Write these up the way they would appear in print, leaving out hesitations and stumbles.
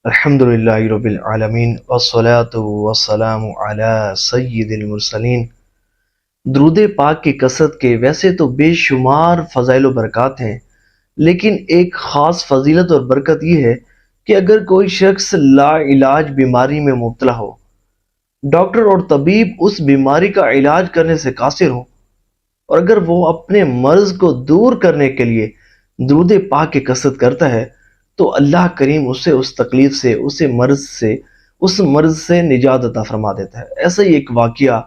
الحمدللہ رب العالمین والصلاة والسلام علی سید المرسلین۔ درود پاک کی کثرت کے ویسے تو بے شمار فضائل و برکات ہیں، لیکن ایک خاص فضیلت اور برکت یہ ہے کہ اگر کوئی شخص لا علاج بیماری میں مبتلا ہو، ڈاکٹر اور طبیب اس بیماری کا علاج کرنے سے قاصر ہو، اور اگر وہ اپنے مرض کو دور کرنے کے لیے درود پاک کی کثرت کرتا ہے تو اللہ کریم اسے اس تکلیف سے، اس مرض سے نجات عطا فرما دیتا ہے۔ ایسا ہی ایک واقعہ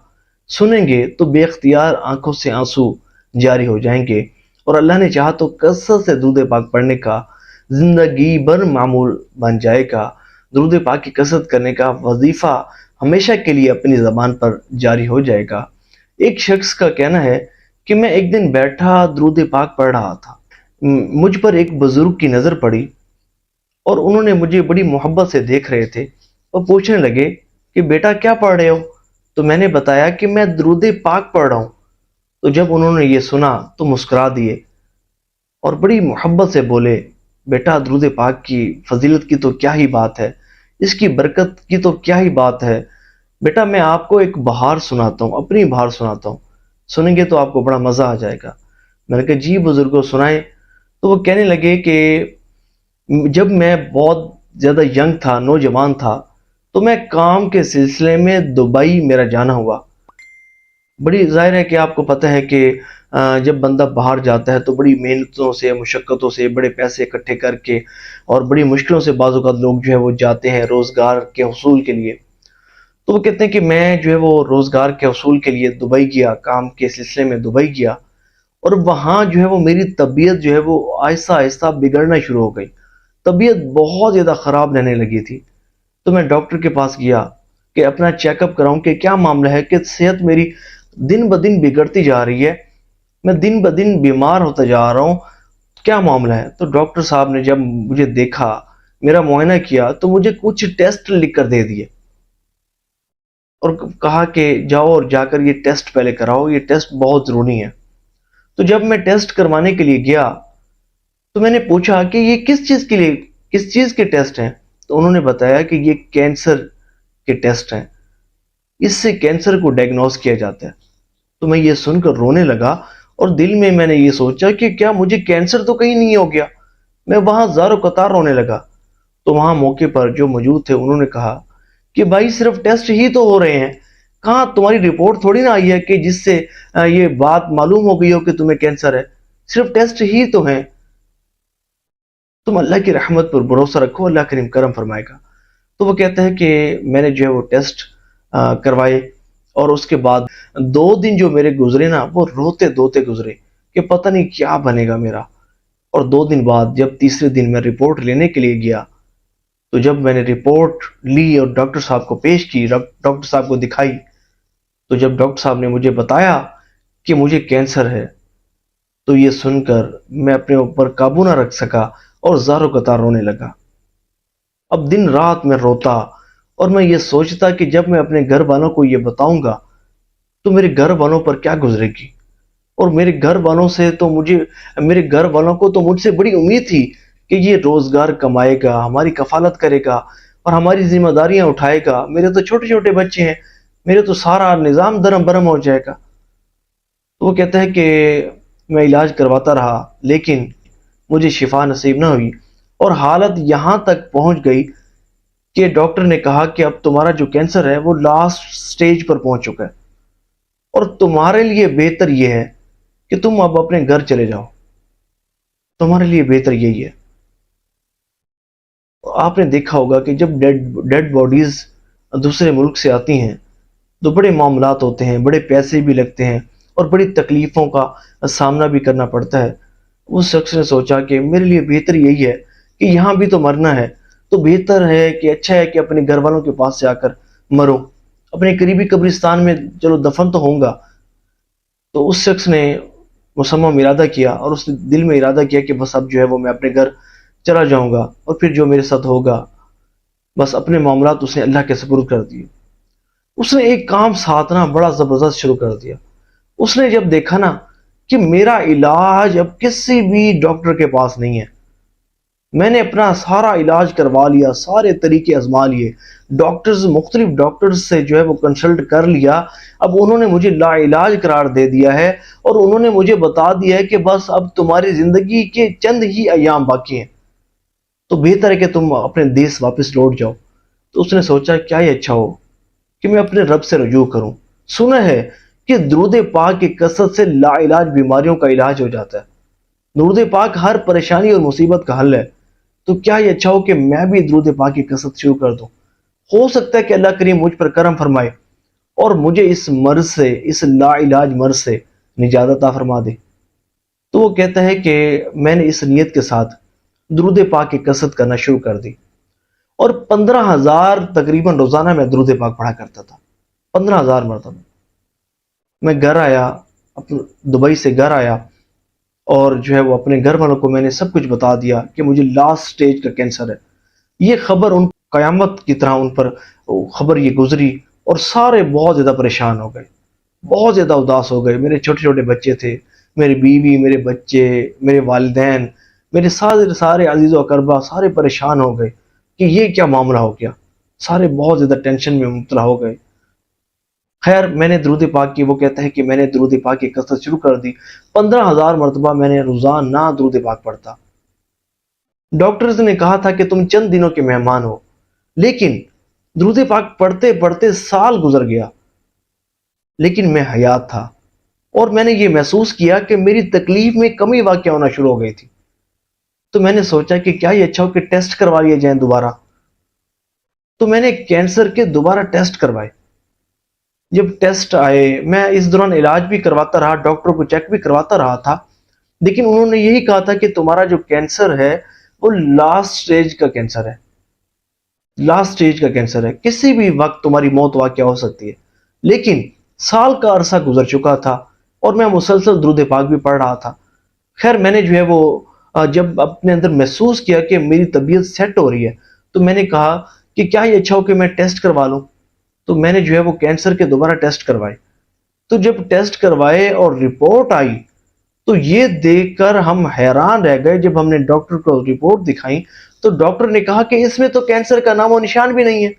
سنیں گے تو بے اختیار آنکھوں سے آنسو جاری ہو جائیں گے، اور اللہ نے چاہا تو کثرت سے درود پاک پڑھنے کا زندگی بھر معمول بن جائے گا۔ درود پاک کی کثرت کرنے کا وظیفہ ہمیشہ کے لیے اپنی زبان پر جاری ہو جائے گا۔ ایک شخص کا کہنا ہے کہ میں ایک دن بیٹھا درود پاک پڑھ رہا تھا، مجھ پر ایک بزرگ کی نظر پڑی اور انہوں نے مجھے بڑی محبت سے دیکھ رہے تھے اور پوچھنے لگے کہ بیٹا کیا پڑھ رہے ہو؟ تو میں نے بتایا کہ میں درود پاک پڑھ رہا ہوں۔ تو جب انہوں نے یہ سنا تو مسکرا دیے اور بڑی محبت سے بولے، بیٹا درود پاک کی فضیلت کی تو کیا ہی بات ہے، اس کی برکت کی تو کیا ہی بات ہے، بیٹا میں آپ کو ایک بہار سناتا ہوں، اپنی بہار سناتا ہوں، سنیں گے تو آپ کو بڑا مزہ آ جائے گا۔ میں نے کہا جی بزرگوں سنائیں۔ تو وہ کہنے لگے کہ جب میں بہت زیادہ ینگ تھا، نوجوان تھا، تو میں کام کے سلسلے میں دبئی میرا جانا ہوا۔ بڑی ظاہر ہے کہ آپ کو پتہ ہے کہ جب بندہ باہر جاتا ہے تو بڑی محنتوں سے، مشقتوں سے، بڑے پیسے اکٹھے کر کے اور بڑی مشکلوں سے بعض اوقات لوگ جو ہے وہ جاتے ہیں روزگار کے حصول کے لیے۔ تو وہ کہتے ہیں کہ میں جو ہے وہ روزگار کے حصول کے لیے دبئی گیا، کام کے سلسلے میں دبئی گیا، اور وہاں جو ہے وہ میری طبیعت جو ہے وہ آہستہ آہستہ بگڑنا شروع ہو گئی، طبیعت بہت زیادہ خراب رہنے لگی تھی۔ تو میں ڈاکٹر کے پاس گیا کہ اپنا چیک اپ کراؤں کہ کیا معاملہ ہے، کہ صحت میری دن بدن بگڑتی جا رہی ہے، میں دن بدن بیمار ہوتا جا رہا ہوں، کیا معاملہ ہے؟ تو ڈاکٹر صاحب نے جب مجھے دیکھا، میرا معائنہ کیا، تو مجھے کچھ ٹیسٹ لکھ کر دے دیے اور کہا کہ جاؤ اور جا کر یہ ٹیسٹ پہلے کراؤ، یہ ٹیسٹ بہت ضروری ہے۔ تو جب میں ٹیسٹ کروانے کے لیے گیا تو میں نے پوچھا کہ یہ کس چیز کے لیے، کس چیز کے ٹیسٹ ہیں؟ تو انہوں نے بتایا کہ یہ کینسر کے ٹیسٹ ہیں، اس سے کینسر کو ڈائگنوز کیا جاتا ہے۔ تو میں یہ سن کر رونے لگا اور دل میں نے یہ سوچا کہ کیا مجھے کینسر تو کہیں نہیں ہو گیا؟ میں وہاں زار و قطار رونے لگا۔ تو وہاں موقع پر جو موجود تھے انہوں نے کہا کہ بھائی صرف ٹیسٹ ہی تو ہو رہے ہیں، کہاں تمہاری رپورٹ تھوڑی نہ آئی ہے کہ جس سے یہ بات معلوم ہو گئی ہو کہ تمہیں کینسر ہے، صرف ٹیسٹ ہی تو ہیں، تم اللہ کی رحمت پر بھروسہ رکھو، اللہ کریم کرم فرمائے گا۔ تو وہ کہتے ہیں کہ میں نے جو ہے وہ ٹیسٹ کروائے، اور اس کے بعد 2 دن جو میرے گزرے نا وہ روتے دھوتے گزرے کہ پتہ نہیں کیا بنے گا میرا۔ اور 2 دن بعد جب تیسرے دن میں رپورٹ لینے کے لیے گیا، تو جب میں نے رپورٹ لی اور ڈاکٹر صاحب کو پیش کی، ڈاکٹر صاحب کو دکھائی، تو جب ڈاکٹر صاحب نے مجھے بتایا کہ مجھے کینسر ہے، تو یہ سن کر میں اپنے اوپر قابو نہ رکھ سکا اور زاروں قطار رونے لگا۔ اب دن رات میں روتا اور میں یہ سوچتا کہ جب میں اپنے گھر والوں کو یہ بتاؤں گا تو میرے گھر والوں پر کیا گزرے گی، اور میرے گھر والوں سے تو میرے گھر والوں کو تو مجھ سے بڑی امید تھی کہ یہ روزگار کمائے گا، ہماری کفالت کرے گا اور ہماری ذمہ داریاں اٹھائے گا، میرے تو چھوٹے چھوٹے بچے ہیں، میرے تو سارا نظام درم برم ہو جائے گا۔ تو وہ کہتا ہے کہ میں علاج کرواتا رہا لیکن مجھے شفا نصیب نہ ہوئی، اور حالت یہاں تک پہنچ گئی کہ ڈاکٹر نے کہا کہ اب تمہارا جو کینسر ہے وہ لاسٹ سٹیج پر پہنچ چکا ہے، اور تمہارے لیے بہتر یہ ہے کہ تم اب اپنے گھر چلے جاؤ، تمہارے لیے بہتر یہی ہے۔ آپ نے دیکھا ہوگا کہ جب ڈیڈ باڈیز دوسرے ملک سے آتی ہیں تو بڑے معاملات ہوتے ہیں، بڑے پیسے بھی لگتے ہیں اور بڑی تکلیفوں کا سامنا بھی کرنا پڑتا ہے۔ اس شخص نے سوچا کہ میرے لیے بہتر یہی ہے کہ یہاں بھی تو مرنا ہے، تو بہتر ہے کہ اچھا ہے کہ اپنے گھر والوں کے پاس سے آ کر مرو، اپنے قریبی قبرستان میں چلو دفن تو ہوں گا۔ تو اس شخص نے مصمم ارادہ کیا اور اس نے دل میں ارادہ کیا کہ بس اب جو ہے وہ میں اپنے گھر چلا جاؤں گا، اور پھر جو میرے ساتھ ہوگا، بس اپنے معاملات اس نے اللہ کے سپرد کر دیے۔ اس نے ایک کام ساتھ نا بڑا زبردست شروع کر دیا۔ اس نے جب دیکھا نا کہ میرا علاج اب کسی بھی ڈاکٹر کے پاس نہیں ہے، میں نے اپنا سارا علاج کروا لیا، سارے طریقے آزما لیے، مختلف ڈاکٹرز سے جو ہے وہ کنسلٹ کر لیا۔ اب انہوں نے مجھے لا علاج قرار دے دیا ہے، اور انہوں نے مجھے بتا دیا ہے کہ بس اب تمہاری زندگی کے چند ہی ایام باقی ہیں، تو بہتر ہے کہ تم اپنے دیس واپس لوٹ جاؤ۔ تو اس نے سوچا کیا ہی اچھا ہو کہ میں اپنے رب سے رجوع کروں۔ سنا ہے کہ درود پاک کی کثرت سے لا علاج بیماریوں کا علاج ہو جاتا ہے۔ درود پاک ہر پریشانی اور مصیبت کا حل ہے، تو کیا یہ اچھا ہو کہ میں بھی درود پاک کی کثرت شروع کر دوں۔ ہو سکتا ہے کہ اللہ کریم مجھ پر کرم فرمائے اور مجھے اس مرض سے، اس لا علاج مرض سے نجات عطا فرما دے۔ تو وہ کہتا ہے کہ میں نے اس نیت کے ساتھ درود پاک کی کثرت کرنا شروع کر دی، اور 15,000 تقریباً روزانہ میں درود پاک پڑھا کرتا تھا، 15,000 مرتبہ۔ میں گھر آیا، دبئی سے گھر آیا، اور جو ہے وہ اپنے گھر والوں کو میں نے سب کچھ بتا دیا کہ مجھے لاسٹ سٹیج کا کینسر ہے۔ یہ خبر ان قیامت کی طرح ان پر خبر یہ گزری، اور سارے بہت زیادہ پریشان ہو گئے، بہت زیادہ اداس ہو گئے۔ میرے چھوٹے چھوٹے بچے تھے، میری بیوی، میرے بچے، میرے والدین، میرے سارے عزیز و اقربا سارے پریشان ہو گئے کہ یہ کیا معاملہ ہو گیا۔ سارے بہت زیادہ ٹینشن میں مبتلا ہو گئے۔ خیر میں نے درود پاک کی، وہ کہتا ہے کہ میں نے درود پاک کی کثرت شروع کر دی، 15,000 مرتبہ میں نے روزانہ درود پاک پڑھتا۔ ڈاکٹرز نے کہا تھا کہ تم چند دنوں کے مہمان ہو، لیکن درود پاک پڑھتے پڑھتے سال گزر گیا، لیکن میں حیات تھا، اور میں نے یہ محسوس کیا کہ میری تکلیف میں کمی واقع ہونا شروع ہو گئی تھی۔ تو میں نے سوچا کہ کیا یہ اچھا ہو کہ ٹیسٹ کروا لیے جائیں دوبارہ۔ تو میں نے کینسر کے دوبارہ ٹیسٹ کروائے۔ جب ٹیسٹ آئے، میں اس دوران علاج بھی کرواتا رہا، ڈاکٹر کو چیک بھی کرواتا رہا تھا، لیکن انہوں نے یہی کہا تھا کہ تمہارا جو کینسر ہے وہ لاسٹ سٹیج کا کینسر ہے، لاسٹ سٹیج کا کینسر ہے، کسی بھی وقت تمہاری موت واقع ہو سکتی ہے۔ لیکن سال کا عرصہ گزر چکا تھا، اور میں مسلسل درود پاک بھی پڑھ رہا تھا۔ خیر میں نے جو ہے وہ جب اپنے اندر محسوس کیا کہ میری طبیعت سیٹ ہو رہی ہے، تو میں نے کہا کہ کیا یہ اچھا ہو کہ میں ٹیسٹ کروا لوں۔ تو میں نے جو ہے وہ کینسر کے دوبارہ ٹیسٹ کروائے۔ تو جب ٹیسٹ کروائے اور رپورٹ آئی، تو یہ دیکھ کر ہم حیران رہ گئے۔ جب ہم نے ڈاکٹر کو رپورٹ دکھائی، تو ڈاکٹر نے کہا کہ اس میں تو کینسر کا نام و نشان بھی نہیں ہے۔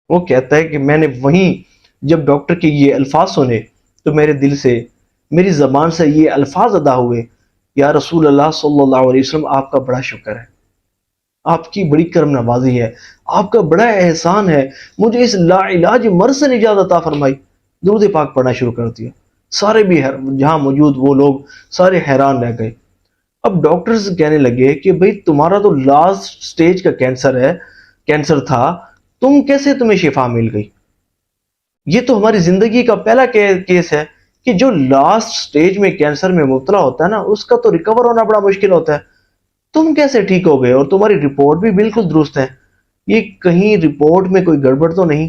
وہ کہتا ہے کہ میں نے وہیں جب ڈاکٹر کے یہ الفاظ سنے، تو میرے دل سے، میری زبان سے یہ الفاظ ادا ہوئے، یا رسول اللہ صلی اللہ علیہ وسلم آپ کا بڑا شکر ہے، آپ کی بڑی کرم نوازی ہے، آپ کا بڑا احسان ہے، مجھے اس لا علاج مرض سے نجات عطا فرمائی۔ درود پاک پڑھنا شروع کر دیا۔ سارے بھی جہاں موجود وہ لوگ سارے حیران رہ گئے۔ اب ڈاکٹرز کہنے لگے کہ بھئی تمہارا تو لاسٹ سٹیج کا کینسر تھا، تمہیں شفا مل گئی؟ یہ تو ہماری زندگی کا پہلا کیس ہے کہ جو لاسٹ سٹیج میں کینسر میں مبتلا ہوتا ہے نا، اس کا تو ریکور ہونا بڑا مشکل ہوتا ہے۔ تم کیسے ٹھیک ہو گئے؟ اور تمہاری رپورٹ بھی بالکل درست ہے، یہ کہیں رپورٹ میں کوئی گڑبڑ تو نہیں؟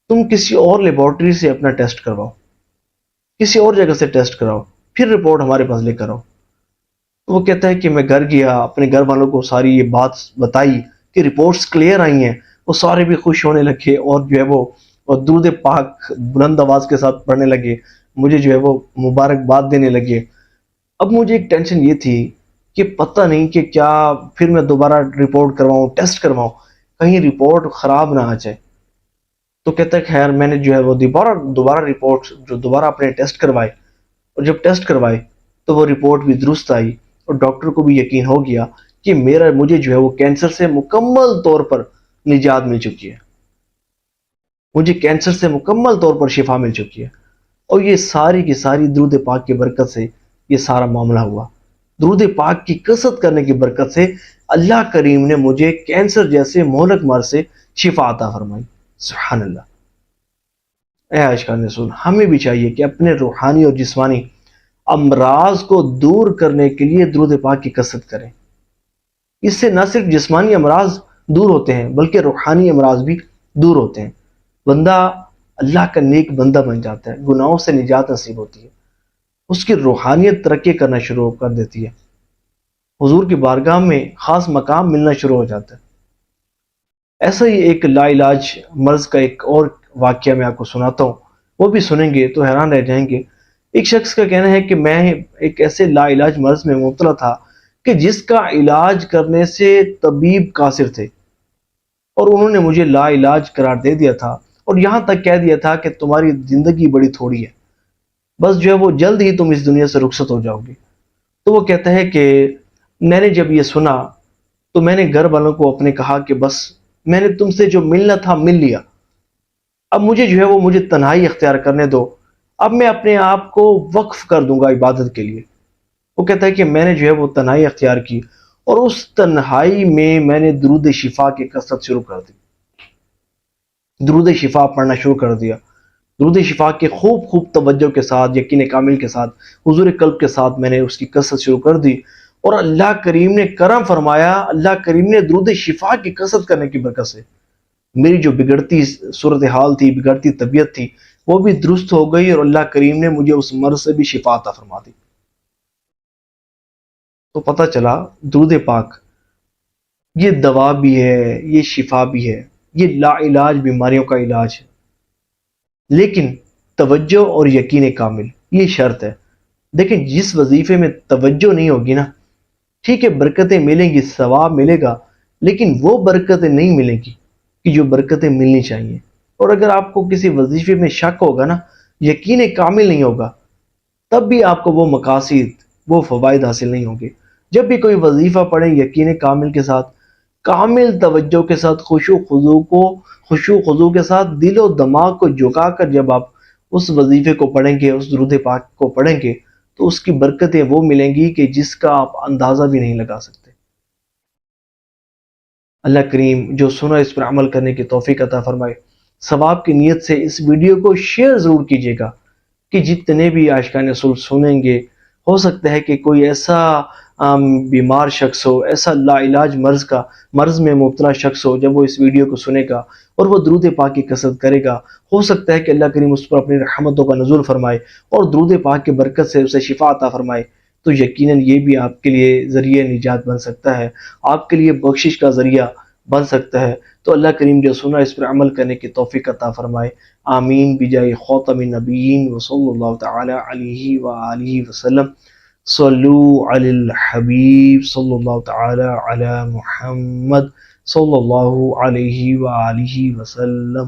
تم کسی اور لیبارٹری سے اپنا ٹیسٹ کرواؤ، کسی اور جگہ سے ٹیسٹ کراؤ، پھر رپورٹ ہمارے پاس لے کر آؤ۔ وہ کہتا ہے کہ میں گھر گیا، اپنے گھر والوں کو ساری یہ بات بتائی کہ رپورٹس کلیئر آئی ہیں۔ وہ سارے بھی خوش ہونے لگے، اور جو ہے وہ درود پاک بلند آواز کے ساتھ پڑھنے لگے، مجھے جو ہے وہ مبارکباد دینے لگے۔ اب مجھے ایک ٹینشن یہ تھی کہ پتہ نہیں کہ کیا پھر میں دوبارہ رپورٹ کرواؤں، ٹیسٹ کرواؤں، کہیں رپورٹ خراب نہ آ جائے۔ تو کہتا ہے خیر میں نے جو ہے وہ دوبارہ رپورٹ جو دوبارہ اپنے ٹیسٹ کروائے، اور جب ٹیسٹ کروائے تو وہ رپورٹ بھی درست آئی، اور ڈاکٹر کو بھی یقین ہو گیا کہ مجھے جو ہے وہ کینسر سے مکمل طور پر نجات مل چکی ہے، مجھے کینسر سے مکمل طور پر شفا مل چکی ہے۔ اور یہ ساری کی ساری درود پاک کی برکت سے یہ سارا معاملہ ہوا۔ درود پاک کی کثرت کرنے کی برکت سے اللہ کریم نے مجھے کینسر جیسے مہلک مرض سے شفا عطا فرمائی۔ سبحان اللہ۔ اے عاشقان رسول، ہمیں بھی چاہیے کہ اپنے روحانی اور جسمانی امراض کو دور کرنے کے لیے درود پاک کی کثرت کریں۔ اس سے نہ صرف جسمانی امراض دور ہوتے ہیں، بلکہ روحانی امراض بھی دور ہوتے ہیں۔ بندہ اللہ کا نیک بندہ بن جاتا ہے، گناہوں سے نجات نصیب ہوتی ہے، اس کی روحانیت ترقی کرنا شروع کر دیتی ہے، حضور کی بارگاہ میں خاص مقام ملنا شروع ہو جاتا ہے۔ ایسا ہی ایک لا علاج مرض کا ایک اور واقعہ میں آپ کو سناتا ہوں، وہ بھی سنیں گے تو حیران رہ جائیں گے۔ ایک شخص کا کہنا ہے کہ میں ایک ایسے لا علاج مرض میں مبتلا تھا کہ جس کا علاج کرنے سے طبیب قاصر تھے، اور انہوں نے مجھے لا علاج قرار دے دیا تھا، اور یہاں تک کہہ دیا تھا کہ تمہاری زندگی بڑی تھوڑی ہے، بس جو ہے وہ جلد ہی تم اس دنیا سے رخصت ہو جاؤ گے۔ تو وہ کہتا ہے کہ میں نے جب یہ سنا تو میں نے گھر والوں کو اپنے کہا کہ بس میں نے تم سے جو ملنا تھا مل لیا، اب مجھے جو ہے وہ مجھے تنہائی اختیار کرنے دو، اب میں اپنے آپ کو وقف کر دوں گا عبادت کے لیے۔ وہ کہتا ہے کہ میں نے جو ہے وہ تنہائی اختیار کی، اور اس تنہائی میں نے درود شفا کی کثرت شروع کر دی، درود شفا پڑھنا شروع کر دیا، درود شفا کے خوب خوب توجہ کے ساتھ، یقین کامل کے ساتھ، حضور قلب کے ساتھ میں نے اس کی کثرت شروع کر دی، اور اللہ کریم نے کرم فرمایا، اللہ کریم نے درود شفا کی کثرت کرنے کی برکت سے میری جو بگڑتی صورتحال تھی، بگڑتی طبیعت تھی، وہ بھی درست ہو گئی، اور اللہ کریم نے مجھے اس مرض سے بھی شفا عطا فرما دی۔ تو پتہ چلا درود پاک یہ دوا بھی ہے، یہ شفا بھی ہے، یہ لا علاج بیماریوں کا علاج ہے، لیکن توجہ اور یقین کامل یہ شرط ہے۔ دیکھیں جس وظیفے میں توجہ نہیں ہوگی نا، ٹھیک ہے برکتیں ملیں گی، ثواب ملے گا، لیکن وہ برکتیں نہیں ملیں گی کہ جو برکتیں ملنی چاہیے۔ اور اگر آپ کو کسی وظیفے میں شک ہوگا نا، یقین کامل نہیں ہوگا، تب بھی آپ کو وہ مقاصد، وہ فوائد حاصل نہیں ہوں گے۔ جب بھی کوئی وظیفہ پڑھیں یقین کامل کے ساتھ، کامل توجہ کے ساتھ، خشوع و خضوع کے ساتھ، دل و دماغ کو جھکا کر جب آپ اس وظیفے کو پڑھیں گے، اس درود پاک کو پڑھیں گے، تو اس کی برکتیں وہ ملیں گی کہ جس کا آپ اندازہ بھی نہیں لگا سکتے۔ اللہ کریم جو سنا اس پر عمل کرنے کی توفیق عطا فرمائے۔ ثواب کی نیت سے اس ویڈیو کو شیئر ضرور کیجیے گا کہ جتنے بھی عاشقان رسول سنیں گے، ہو سکتا ہے کہ کوئی ایسا بیمار شخص ہو، ایسا لا علاج مرض میں مبتلا شخص ہو، جب وہ اس ویڈیو کو سنے گا اور وہ درود پاک کی کثرت کرے گا، ہو سکتا ہے کہ اللہ کریم اس پر اپنی رحمتوں کا نزول فرمائے اور درود پاک کی برکت سے اسے شفا عطا فرمائے۔ تو یقیناً یہ بھی آپ کے لیے ذریعہ نجات بن سکتا ہے، آپ کے لیے بخشش کا ذریعہ بن سکتا ہے۔ تو اللہ کریم جو سنا اس پر عمل کرنے کی توفیق عطا فرمائے۔ آمین بجائے خاتم النبیین وصلی اللہ تعالی علیہ وآلہ وسلم۔ صلو علی الحبیب صلی اللہ تعالی علی محمد صلی اللہ علیہ وآلہ وسلم۔